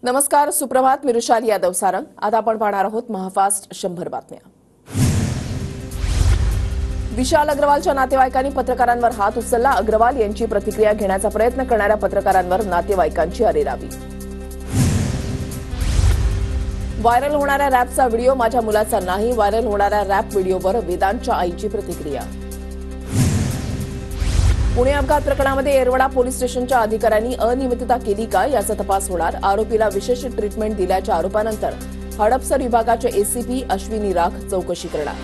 नमस्कार, सुप्रभात. मी रुशाली यादव सारंग. आता आपण पाहणार आहोत महाफास्ट 100 बातम्या. विशाल अग्रवालच्या नातेवाईकांनी पत्रकारांवर हात उचलला. अग्रवाल यांची प्रतिक्रिया घेण्याचा प्रयत्न करणाऱ्या पत्रकारांवर नातेवाईकांची अरेरावी. व्हायरल होणाऱ्या रॅपचा व्हिडिओ माझ्या मुलाचा नाही. व्हायरल होणाऱ्या रॅप व्हिडिओवर वेदांतच्या आईची प्रतिक्रिया. पुणे अपघात प्रकरणामध्ये येरवडा पोलीस स्टेशनच्या अधिकाऱ्यांनी अनियमितता केली का याचा तपास होणार. आरोपीला विशेष ट्रीटमेंट दिल्याच्या आरोपानंतर हडपसर विभागाचे एसीपी अश्विनी राख चौकशी करणार.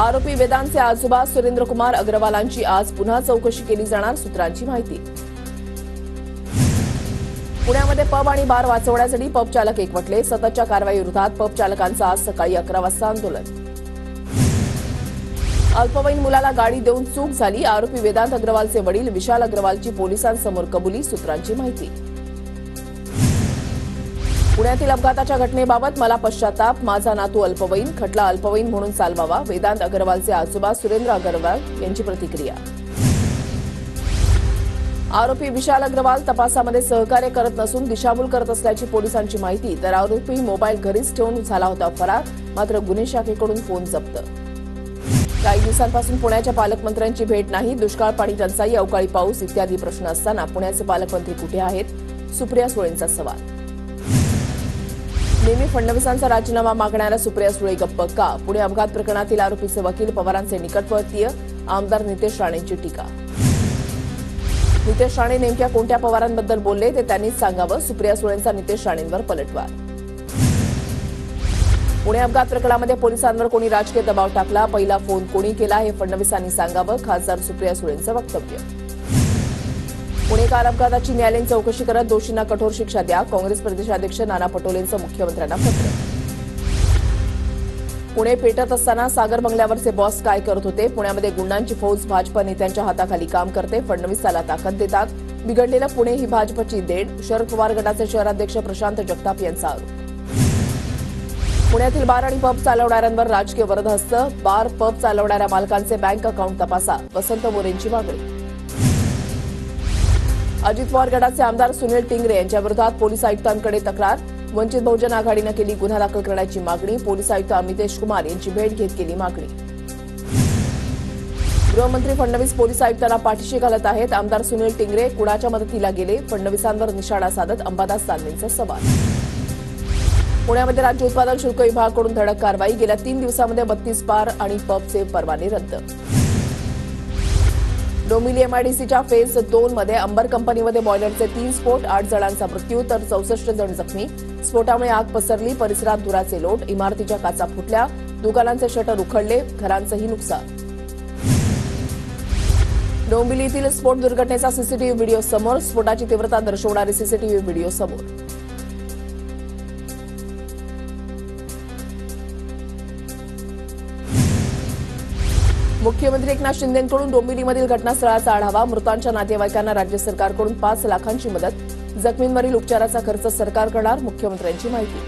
आरोपी वेदांतचे आजोबा सुरेंद्र कुमार अग्रवालांची आज पुन्हा चौकशी केली जाणार. सूत्रांची माहिती. पुण्यामध्ये पब आणि बार वाचवण्यासाठी पब चालक एकवटले. सततच्या कारवाईविरोधात पब चालकांचं आज सकाळी 11 वाजता आंदोलन. अल्पवयीन मुलाला गाडी देऊन चूक झाली. आरोपी वेदांत अग्रवालचे वडील विशाल अग्रवालची पोलिसांसमोर कबुली. सूत्रांची माहिती. पुण्यातील अपघाताच्या घटनेबाबत मला पश्चाताप. माझा नातू अल्पवयीन, खटला अल्पवयीन म्हणून चालवावा. वेदांत अग्रवालचे आजोबा सुरेंद्र अग्रवाल यांची प्रतिक्रिया. आरोपी विशाल अग्रवाल तपासामध्ये सहकार्य करत नसून दिशाभूल करत असल्याची पोलिसांची माहिती. तर आरोपी मोबाईल घरीच ठेवून झाला होता फरार. मात्र गुन्हे शाखेकडून फोन जप्त. काही दिवसांपासून पुण्याच्या पालकमंत्र्यांची भेट नाही. दुष्काळ, पाणी टंचाई, अवकाळी पाऊस इत्यादी प्रश्न असताना पुण्याचे पालकमंत्री कुठे आहेत? सुप्रिया सुळेंचा सवाल. नेहमी फडणवीसांचा राजीनामा मागणाऱ्या सुप्रिया सुळे गप्प का? पुणे अपघात प्रकरणातील आरोपीचे वकील पवारांचे निकटवर्तीय आमदार नितेश राणेंची टीका. नितेश राणे नेमक्या कोणत्या पवारांबद्दल बोलले ते त्यांनीच सांगावं. सुप्रिया सुळेंचा नितेश राणेंवर पलटवार. पुणे अपघात प्रकरणामध्ये पोलिसांवर कोणी राजकीय दबाव टाकला? पहिला फोन कोणी केला हे फडणवीसांनी सांगावं. खासदार सुप्रिया सुळेंचं वक्तव्य. पुणे कार अपघाताची न्यायालयीन चौकशी करत दोषींना कठोर शिक्षा द्या. काँग्रेस प्रदेशाध्यक्ष नाना पटोलेंचं मुख्यमंत्र्यांना पत्र. पुणे पेटत असताना सागर बंगल्यावरचे बॉस काय करत होते? पुण्यामध्ये गुंडांची फौज भाजपा नेत्यांच्या हाताखाली काम करते. फडणवीस त्याला ताकद देतात. बिघडलेलं पुणे ही भाजपची देण. शरद पवार गटाचे शहराध्यक्ष प्रशांत जगताप यांचा आरोप. पुण्यातील बार आणि पब चालवणाऱ्यांवर राजकीय वरदहस्त. बार पब चालवणाऱ्या मालकांचे बँक अकाउंट तपासा. वसंत मोरेंची मागणी. अजित पवार गटाचे आमदार सुनील टिंगरे यांच्या विरोधात पोलीस आयुक्तांकडे तक्रार. वंचित बहुजन आघाडीनं केली गुन्हा दाखल करण्याची मागणी. पोलीस आयुक्त अमितेश कुमार यांची भेट घेत केली मागणी. गृहमंत्री फडणवीस पोलीस आयुक्तांना पाठीशी घालत आहेत. आमदार सुनील टिंगरे कुणाच्या मदतीला गेले? फडणवीसांवर निशाणा साधत अंबादास दानवेंचा सवाल. पुण्यामध्ये राज्य उत्पादन शुल्क विभागाकडून धडक कारवाई. गेल्या 3 दिवसांमध्ये 32 बार आणि पबचे परवाने रद्द. डोंबिवली एमआयडीसीच्या फेज 2 मध्ये अंबर कंपनीमध्ये बॉयलरचे 3 स्फोट. 8 जणांचा मृत्यू तर 64 जण जखमी. स्फोटामुळे आग पसरली. परिसरात धुराचे लोट. इमारतीच्या काचा फुटल्या. दुकानांचे शटर उखडले. घरांचंही नुकसान. डोंबिवलीतील स्फोट दुर्घटनेचा सीसीटीव्ही व्हिडिओ समोर. स्फोटाची तीव्रता दर्शवणारे सीसीटीव्ही व्हिडिओ समोर. मुख्यमंत्री एकनाथ शिंदेंकडून डोंबिवलीमधील घटनास्थळाचा आढावा. मृतांच्या नातेवाईकांना राज्य सरकारकडून 5 लाखांची मदत. जखमींवरील उपचाराचा खर्च सरकार करणार. मुख्यमंत्र्यांची माहिती.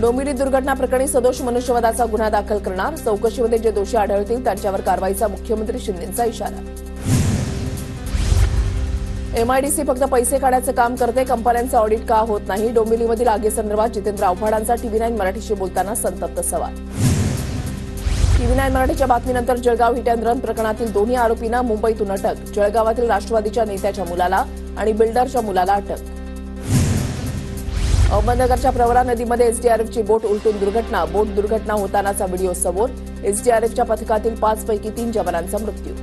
डोंबिवली दुर्घटना प्रकरणी सदोष मनुष्यवधाचा गुन्हा दाखल करणार. चौकशीमध्ये जे दोषी आढळतील त्यांच्यावर कारवाईचा मुख्यमंत्री शिंदेंचा इशारा. एमआयडीसी फक्त पैसे काढायचं काम करते. कंपन्यांचं ऑडिट का होत नाही? डोंबिवलीमधील आगीसंदर्भात जितेंद्र आव्हाडांचा TV9 मराठीशी बोलताना संतप्त सवाल. TV9 मराठीच्या बातमीनंतर जळगाव हिट अँड रन प्रकरणातील दोन्ही आरोपींना मुंबईतून अटक. जळगावातील राष्ट्रवादीच्या नेत्याच्या मुलाला आणि बिल्डरच्या मुलाला अटक. अहमदनगरच्या प्रवरा नदीमध्ये एसडीआरएफची बोट उलटून दुर्घटना. बोट दुर्घटना होतानाचा व्हिडिओ समोर. एसडीआरएफच्या पथकातील 5 पैकी 3 जवानांचा मृत्यू.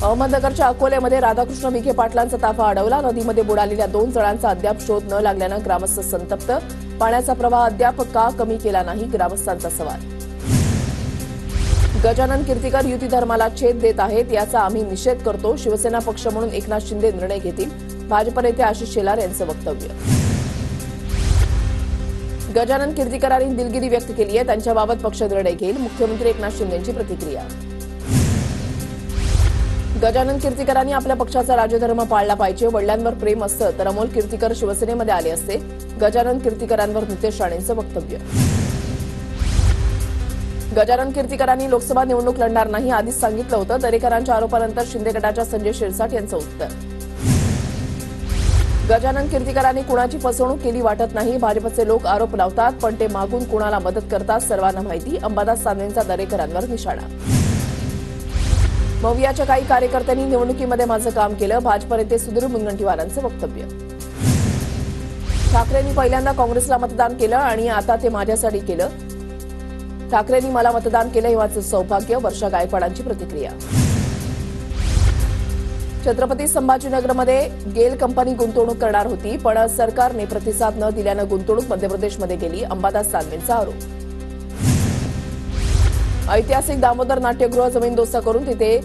अहमदनगरच्या अकोल्यामध्ये राधाकृष्ण विखे पाटलांचा ताफा अडवला. नदीमध्ये बुडालेल्या 2 जणांचा अद्याप शोध न लागल्यानं ग्रामस्थ संतप्त. पाण्याचा प्रवाह अद्याप का कमी केला नाही? ग्रामस्थांचा सवाल. गजानन कीर्तीकर युती धर्माला छेद देत आहेत याचा आम्ही निषेध करतो. शिवसेना पक्ष म्हणून एकनाथ शिंदे निर्णय घेतील. भाजप नेते आशिष शेलार यांचं वक्तव्य. गजानन कीर्तीकरांनी दिलगिरी व्यक्त केली आहे. त्यांच्याबाबत पक्ष निर्णय घेईल. मुख्यमंत्री एकनाथ शिंदेंची प्रतिक्रिया. गजानन कीर्तीकरांनी आपल्या पक्षाचा राजधर्म पाळला पाहिजे. वडिलांवर प्रेम असतं तर अमोल कीर्तीकर शिवसेनेमध्ये आले असते. गजानन कीर्तीकरांवर नितेश राणेंचं वक्तव्य. गजानन कीर्तीकरांनी लोकसभा निवडणूक लढणार नाही आधीच सांगितलं होतं. दरेकरांच्या आरोपानंतर शिंदे गटाच्या संजय शिरसाट यांचं उत्तर. गजानन कीर्तीकरांनी कुणाची फसवणूक केली वाटत नाही. भाजपचे लोक आरोप लावतात पण ते मागून कुणाला मदत करतात सर्वांना माहिती. अंबादास दानवेंचा दरेकरांवर निशाणा. मवियाच्या काही कार्यकर्त्यांनी निवडणुकीमध्ये माझं काम केलं. भाजप नेते सुधीर मुनगंटीवारांचं वक्तव्य. ठाकरेंनी पहिल्यांदा काँग्रेसला मतदान केलं आणि आता ते माझ्यासाठी केलं. ठाकरेंनी मला मतदान केलं हे माझं सौभाग्य. वर्षा गायकवाडांची प्रतिक्रिया. छत्रपती संभाजीनगरमध्ये गेल कंपनी गुंतवणूक करणार होती पण सरकारने प्रतिसाद न दिल्यानं गुंतवणूक मध्य प्रदेशमध्ये गेली. अंबादास दानवेंचा आरोप. ऐतिहासिक दामोदर नाट्यगृह जमीनदोस्त करून तिथे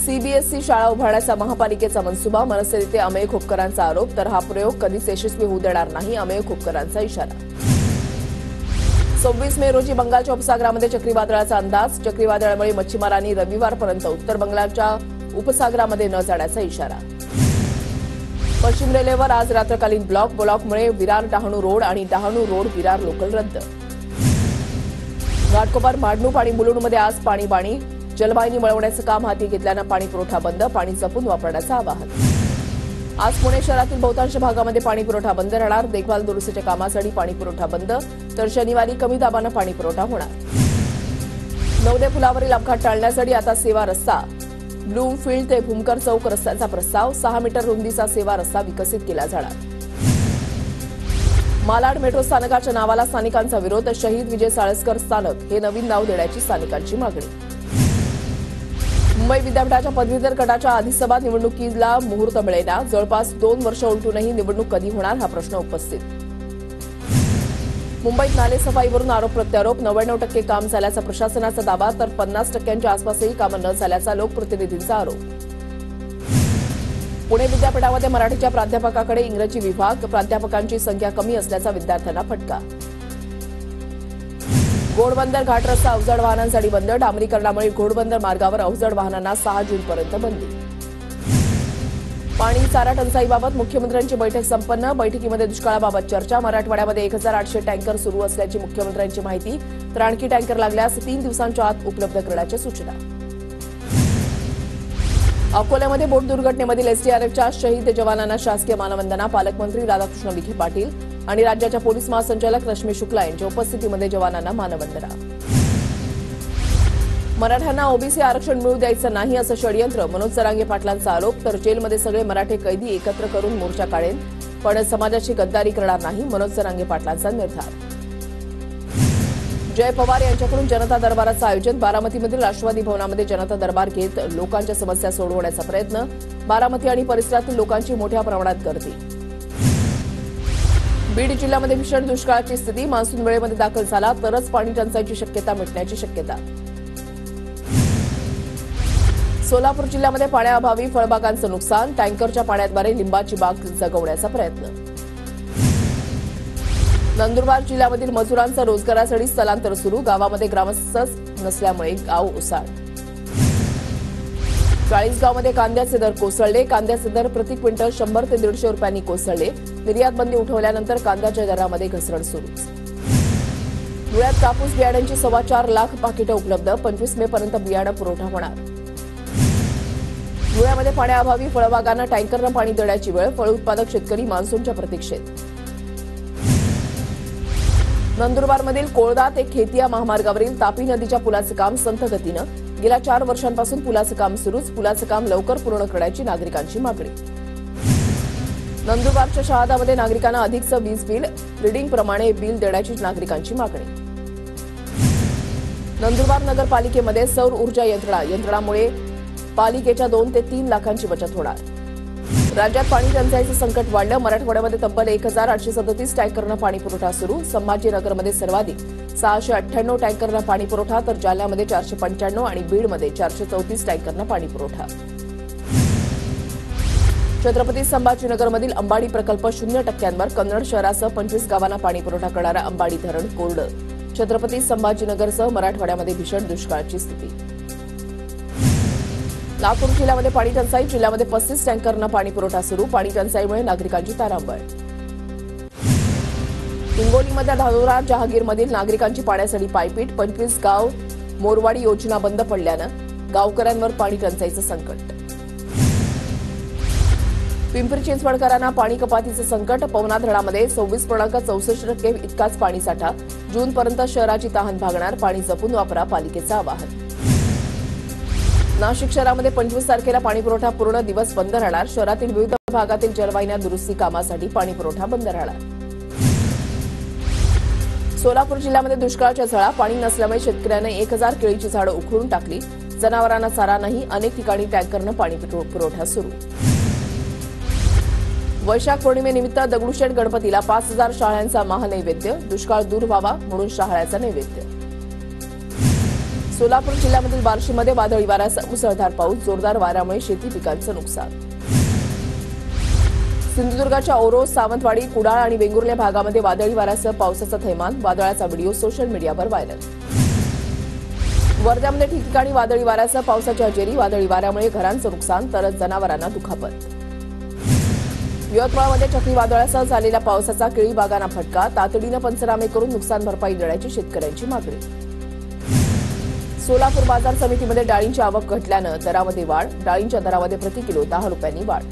सीबीएसई शाळा उभारण्याचा महापालिकेचा मनसुबा. मनसे नेते अमेय खोपकरांचा आरोप. तर हा प्रयोग कधीच यशस्वी होऊ देणार नाही. अमेय खोपकरांचा इशारा. 26 मे रोजी बंगालच्या उपसागरामध्ये चक्रीवादळाचा अंदाज. चक्रीवादळामुळे मच्छीमारांनी रविवारपर्यंत उत्तर बंगालच्या उपसागरामध्ये न जाण्याचा इशारा. पश्चिम रेल्वेवर आज रात्रकालीन ब्लॉकमुळे विरार डहाणू रोड आणि डहाणू रोड विरार लोकल रद्द. घाटकोपर माडणूक आणि मुलुंडमध्ये आज पाणीबाणी. जलवाहिनी वळवण्याचं काम हाती घेतल्यानं पाणी पुरवठा बंद. पाणी जपून वापरण्याचं आवाहन. आज पुणे शहरातील बहुतांश भागामध्ये पाणी पुरवठा बंद राहणार. देखभाल दुरुस्तीच्या कामासाठी पाणी पुरवठा बंद. तर शनिवारी कमी दाबानं पाणी पुरवठा होणार. नवदे पुलावरील अपघात टाळण्यासाठी आता सेवा रस्ता. ब्लूमफील्ड ते भूमकर चौक रस्त्याचा प्रस्ताव. 6 मीटर रुंदीचा सेवा रस्ता विकसित केला जाणार. मालाड मेट्रो स्थानकाच्या नावाला स्थानिकांचा विरोध. शहीद विजय साळसकर स्थानक हे नवीन नाव देण्याची स्थानिकांची मागणी. मुंबई विद्यापीठाच्या पदवीधर गटाच्या अधिसभा निवडणुकीला मुहूर्त मिळेना. जवळपास 2 वर्ष उलटूनही निवडणूक कधी होणार हा प्रश्न उपस्थित. मुंबईत नालेसफाईवरून आरोप प्रत्यारोप. 99% काम झाल्याचा प्रशासनाचा दावा तर 50%च्या आसपासही कामं न झाल्याचा लोकप्रतिनिधींचा आरोप. पुणे विद्यापीठामध्ये मराठीच्या प्राध्यापकाकडे इंग्रजी विभाग. प्राध्यापकांची संख्या कमी असल्याचा विद्यार्थ्यांना फटका. घोडबंदर घाट रस्ता अवजड वाहनांसाठी बंद. डांबरीकरणामुळे घोडबंदर मार्गावर अवजड वाहनांना 6 जूनपर्यंत बंदी. पाणी चारा टंचाईबाबत मुख्यमंत्र्यांची बैठक संपन्न. बैठकीमध्ये दुष्काळाबाबत चर्चा. मराठवाड्यामध्ये 1800 टँकर सुरू असल्याची मुख्यमंत्र्यांची माहिती. तर आणखी टँकर लागल्यास 3 दिवसांच्या आत उपलब्ध करण्याच्या सूचना. अकोल्यामध्ये बोट दुर्घटनेमधील एसडीआरएफच्या शहीद जवानांना शासकीय मानवंदना. पालकमंत्री राधाकृष्ण विखे पाटील आणि राज्याच्या पोलीस महासंचालक रश्मी शुक्ला यांच्या उपस्थितीमध्ये जवानांना मानवंदना. मराठ्यांना ओबीसी आरक्षण मिळू द्यायचं नाही असं षडयंत्र. मनोज जरांगे पाटलांचा आरोप. तर जेलमध्ये सगळे मराठे कैदी एकत्र करून मोर्चा काढेल पण समाजाची गद्दारी करणार नाही. मनोज जरांगे पाटलांचा निर्धार. जय पवार यांच्याकडून जनता दरबाराचं आयोजन. बारामतीमधील राष्ट्रवादी भवनामध्ये जनता दरबार घेत लोकांच्या समस्या सोडवण्याचा प्रयत्न. बारामती आणि परिसरातील लोकांची मोठ्या प्रमाणात गर्दी. बीड जिल्ह्यामध्ये भीषण दुष्काळाची स्थिती. मान्सून वेळेमध्ये दाखल झाला तरच पाणी टंचाईची शक्यता मिटण्याची शक्यता. सोलापूर जिल्ह्यामध्ये पाण्याअभावी फळबागांचं नुकसान. टँकरच्या पाण्याद्वारे लिंबाची बाग जगवण्याचा प्रयत्न. नंदुरबार जिल्ह्यामधील मजुरांचं रोजगारासाठी स्थलांतर सुरू. गावामध्ये ग्रामस्थच नसल्यामुळे गाव ओसाड. चाळीसगावमध्ये कांद्याचे दर कोसळले. कांद्याचे दर प्रति क्विंटल 100 ते 150 रुपयांनी कोसळले. निर्यात बंदी उठवल्यानंतर कांद्याच्या दरामध्ये घसरण सुरूच. धुळ्यात कापूस बियाण्यांची 4.25 लाख पाकिटं उपलब्ध. 25 मे पर्यंत बियाणं पुरवठा होणार. धुळ्यामध्ये पाण्याअभावी फळबागांना टँकरनं पाणी देण्याची वेळ. फळ उत्पादक शेतकरी मान्सूनच्या प्रतीक्षेत. नंदुरबारमधील कोळदा ते खेतिया महामार्गावरील तापी नदीच्या पुलाचं काम संथ गतीनं. गेल्या 4 वर्षांपासून पुलाचं काम सुरूच. पुलाचं काम लवकर पूर्ण करण्याची नागरिकांची मागणी. नंदुरबारच्या शहादामध्ये नागरिकांना अधिकचं वीज बिल. रिडिंगप्रमाणे बिल देण्याची नागरिकांची मागणी. नंदुरबार नगरपालिकेमध्ये सौर ऊर्जा यंत्रणामुळे पालिकेच्या 2 ते 3 लाखांची बचत होणार. राज्यात पाणी टंचाईचं संकट वाढलं. मराठवाड्यामध्ये तब्बल 1837 टँकरनं पाणी पुरवठा सुरू. संभाजीनगरमध्ये सर्वाधिक 698 टँकरनं पाणी पुरवठा. तर जालन्यामध्ये 495 आणि बीडमध्ये 434 टँकरनं पाणी पुरवठा. छत्रपती संभाजीनगरमधील अंबाडी प्रकल्प 0% कन्नड शहरासह 25 गावांना पाणी पुरवठा करणारा अंबाडी धरण कोरडं. छत्रपती संभाजीनगरसह मराठवाड्यामध्ये भीषण दुष्काळाची स्थिती. लातूर जिल्ह्यामध्ये पाणी टंचाई. जिल्ह्यामध्ये 35 टँकरनं पाणी पुरवठा सुरू. पाणी टंचाईमुळे नागरिकांची तारांबळ. हिंगोलीमधल्या धानोरा जहागीरमधील नागरिकांची पाण्यासाठी पायपीट. 25 गाव मोरवाडी योजना बंद पडल्यानं गावकऱ्यांवर पाणी टंचाईचं संकट. पिंपरी चिंचवडकरांना पाणी कपातीचं संकट. पवना धरणामध्ये 26.64% इतकाच पाणीसाठा. जूनपर्यंत शहराची तहान भागणार. पाणी जपून वापरा, पालिकेचं आवाहन. नाशिक शहरामध्ये 25 तारखेला पाणीपुरवठा पूर्ण दिवस बंद राहणार. शहरातील विविध भागातील जलवाहिन्या दुरुस्ती कामासाठी पाणीपुरवठा बंद राहणार. सोलापूर जिल्ह्यामध्ये दुष्काळाच्या झळा. पाणी नसल्यामुळे शेतकऱ्यांनी 1000 केळीची झाडं उखडून टाकली. जनावरांना चारा नाही. अनेक ठिकाणी टँकरनं पाणी पुरवठा सुरू. वैशाख पौर्णिमेनिमित्त दगडूशेठ गणपतीला 5000 शाळ्यांचा महानैवेद्य. दुष्काळ दूर व्हावा म्हणून शाळ्याचा नैवेद्य. सोलापूर जिल्ह्यामधील बार्शीमध्ये वादळी वाऱ्यासह मुसळधार पाऊस. जोरदार वाऱ्यामुळे शेती पिकांचं नुकसान. सिंधुदुर्गाच्या ओरोस, सावंतवाडी, कुडाळ आणि वेंगुर्ले भागामध्ये वादळी वाऱ्यासह पावसाचा थैमान. वादळाचा व्हिडिओ सोशल मीडियावर व्हायरल. वर्ध्यामध्ये ठिकठिकाणी वादळी वाऱ्यासह पावसाच्या हजेरी. वादळी वाऱ्यामुळे घरांचं नुकसान तर जनावरांना दुखापत. यवतमाळमध्ये चक्रीवादळासह झालेल्या पावसाचा केळी बागांना फटका. तातडीनं पंचनामे करून नुकसान भरपाई देण्याची शेतकऱ्यांची मागणी. सोलापूर बाजार समितीमध्ये डाळींची आवक घटल्यानं दरामध्ये वाढ. डाळींच्या दरामध्ये प्रति किलो 10 रुपयांनी वाढ.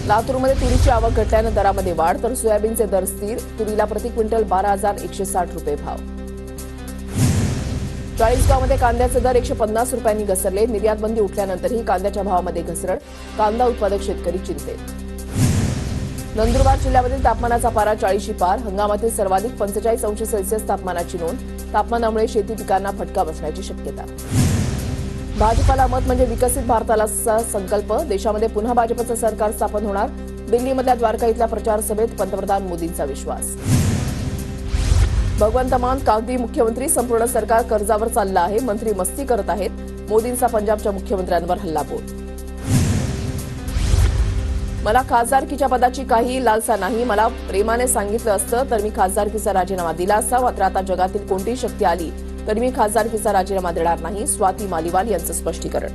लातूरमध्ये तुरीची आवक घटल्यानं दरामध्ये वाढ तर सोयाबीनचे दर स्थिर. तुरीला प्रति क्विंटल 12,160 रुपये भाव. चाळीसगावमध्ये कांद्याचे दर 150 रुपयांनी घसरले. निर्यात बंदी उठल्यानंतरही कांद्याच्या भावामध्ये घसरण. कांदा उत्पादक शेतकरी चिंतेत. नंदुरबार जिल्ह्यामधील तापमानाचा पारा 40शी पार. हंगामातील सर्वाधिक 45 अंश सेल्सिअस तापमानाची नोंद. तापमानामुळे शेती पिकांना फटका बसण्याची शक्यता. भाजपाला मत म्हणजे विकसित भारताला संकल्प. देशामध्ये पुन्हा भाजपचं सरकार स्थापन होणार. दिल्लीमधल्या द्वारका इथल्या प्रचार सभेत पंतप्रधान मोदींचा विश्वास. भगवंत मान कागदी मुख्यमंत्री. संपूर्ण सरकार कर्जावर चाललं आहे. मंत्री मस्ती करत आहेत. मोदींचा पंजाबच्या मुख्यमंत्र्यांवर हल्लाबोल. मला खासदारकीच्या पदाची काही लालसा नाही. मला प्रेमाने सांगितलं असतं तर मी खासदारकीचा राजीनामा दिला असता. मात्र आता जगातील कोणतीही शक्ती आली तरी मी खासदारकीचा राजीनामा देणार नाही. स्वाती मालिवाल यांचं स्पष्टीकरण.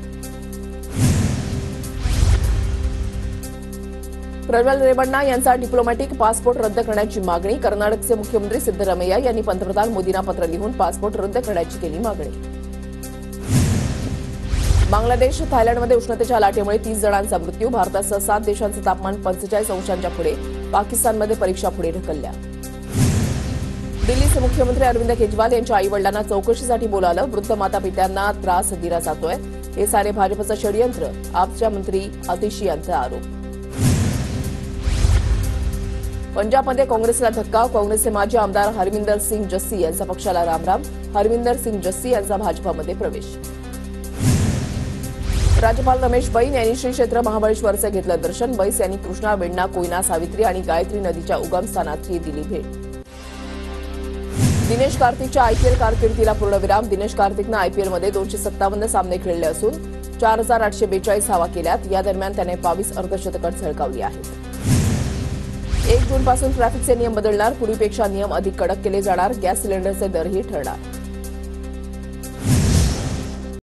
प्रज्वल रेवण्णा यांचा डिप्लोमॅटिक पासपोर्ट रद्द करण्याची मागणी. कर्नाटकचे मुख्यमंत्री सिद्धरामय्या यांनी पंतप्रधान मोदींना पत्र लिहून पासपोर्ट रद्द करण्याची केली मागणी. बांगलादेश, थायलंडमध्ये उष्णतेच्या लाटेमुळे 30 जणांचा मृत्यू. भारतासह 7 देशांचं तापमान 45 अंशांच्या पुढे. पाकिस्तानमध्ये परीक्षा पुढे ढकलल्या. दिल्लीचे मुख्यमंत्री अरविंद केजरीवाल यांच्या आईवडिलांना चौकशीसाठी बोलावलं. वृद्ध मातापित्यांना त्रास दिला जातोय. हे सारे भाजपचं षडयंत्र. आपच्या मंत्री आतिशी यांचा आरोप. पंजाबमध्ये काँग्रेसला धक्का. काँग्रेसचे माजी आमदार हरमिंदर सिंग जस्सी यांचा पक्षाला रामराम. हरमिंदर सिंग जस्सी यांचा भाजपामध्ये प्रवेश. राज्यपाल रमेश बैस यांनी श्री क्षेत्र महाबळेश्वरचे घेतलं दर्शन. बैस यांनी कृष्णा, वेण्णा, कोयना, सावित्री आणि गायत्री नदीच्या उगमस्थानातही दिली भेट. दिनेश कार्तिकच्या आयपीएल कारकिर्दीला पूर्णविराम. दिनेश कार्तिकनं आयपीएलमध्ये 257 सामने खेळले असून 4842 धावा केल्यात. या दरम्यान त्याने 22 अर्धशतकं झळकावली आहेत. 1 जूनपासून ट्रॅफिकचे नियम बदलणार. पूर्वीपेक्षा नियम अधिक कडक केले जाणार. गॅस सिलेंडरचे दरही ठरणार.